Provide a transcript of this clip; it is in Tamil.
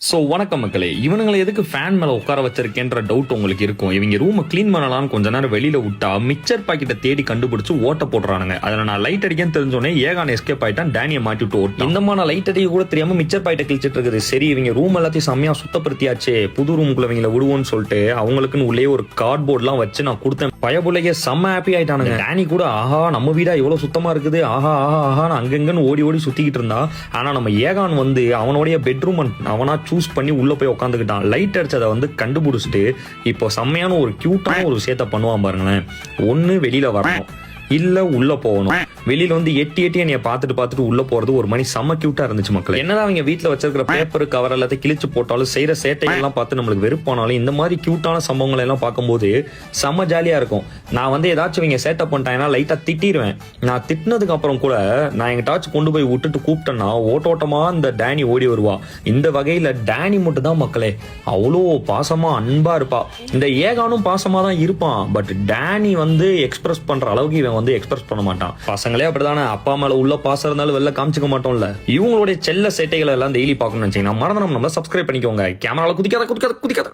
ஸோ வணக்கம் மக்களே, இவனுங்களை எதுக்கு ஃபேன் மேலே உட்கார வச்சிருக்கேன்ற டவுட் உங்களுக்கு இருக்கும். இவங்க ரூமை க்ளீன் பண்ணலாம்னு கொஞ்ச நேரம் வெளியில விட்டா மிக்சர் பாக்கெட்டை தேடி கண்டுபிடிச்சு ஓட்ட போடுறானுங்க. அதில் நான் லைட் அடிக்கன்னு தெரிஞ்சோடனே ஏகான் எஸ்கேப் ஆயிட்டான், டேனியை மாட்டி விட்டு ஓட்டு. இந்தமா நான் லைட் அடிக்க கூட தெரியாம மிக்சர் பாக்கெட்டை கிழிச்சிட்டு இருக்குது. சரி, இவங்க ரூம் எல்லாத்தையும் செம்மையா சுத்தப்படுத்தியாச்சே, புது ரூமுக்குள்ள இவங்களை விடுவோன்னு சொல்லிட்டு அவங்களுக்குன்னு உள்ளே ஒரு கார்ட்போர்ட்லாம் வச்சு நான் கொடுத்தேன். பயபுள்ளைய செம்ம ஹாப்பி ஆயிட்டானுங்க. டேனி கூட ஆஹா நம்ம வீடா இவ்வளவு சுத்தமா இருக்குது, ஆஹா ஆஹா ஆஹா அங்கங்கன்னு ஓடி ஓடி சுத்திக்கிட்டு இருந்தா. ஆனா நம்ம ஏகான் வந்து அவனுடைய பெட்ரூம் அவனா சூஸ் பண்ணி உள்ள போய் உட்காந்துக்கிட்டான். லைட் அடிச்சதை வந்து கண்டுபிடிச்சிட்டு இப்போ செம்மையான ஒரு கியூட்டான ஒரு விஷயத்த பண்ணுவான் பாருங்களேன். ஒண்ணு வெளியில வரணும், இல்ல உள்ள போகணும். வெளியில வந்து எட்டி என்னைய பார்த்துட்டு உள்ள போறது ஒரு மணி செம்ம கியூட்டா இருந்துச்சு மக்கள். என்னதான் அவங்க வீட்டுல வச்சிருக்கிற பேப்பர் கவர் எல்லாத்தையும் கிழிச்சு போட்டாலும் செய்யற சேட்டைகள்லாம் பார்த்து நம்மளுக்கு வெறுப்பானாலும் இந்த மாதிரி கியூட்டான சம்பவங்கள் எல்லாம் பார்க்கும்போது செம்ம ஜாலியா இருக்கும். நான் வந்து ஏதாச்சும் இவங்க சேட்டை பண்ணிட்டாங்கன்னா லைட்டா திட்டிடுவேன். நான் திட்டினதுக்கு அப்புறம் கூட நான் எங்கிட்டாச்சும் கொண்டு போய் விட்டுட்டு கூப்பிட்டேன்னா ஓட்டோட்டமா இந்த டேனி ஓடி வருவா. இந்த வகையில டேனி மட்டும் தான் மக்களே அவ்வளோ பாசமா அன்பா இருப்பா. இந்த ஏகானும் பாசமா தான் இருப்பான். பட் டேனி வந்து எக்ஸ்பிரஸ் பண்ற அளவுக்கு இவன் வந்து எக்ஸ்பிரஸ் பண்ண மாட்டான். பசங்களே அப்படிதானே, அப்பா மேல உள்ள பாசம் இருந்தாலும் வெளில காமிச்சுக்க மாட்டோம்ல. இவங்களுடைய செல்ல சேட்டைகளை எல்லாம் டெய்லி பார்க்கணும்னு நினைச்சீங்கன்னா மறந்து நம்ம சப்ஸ்கிரைப் பண்ணிக்கோங்க. கேமரால குதிக்காத.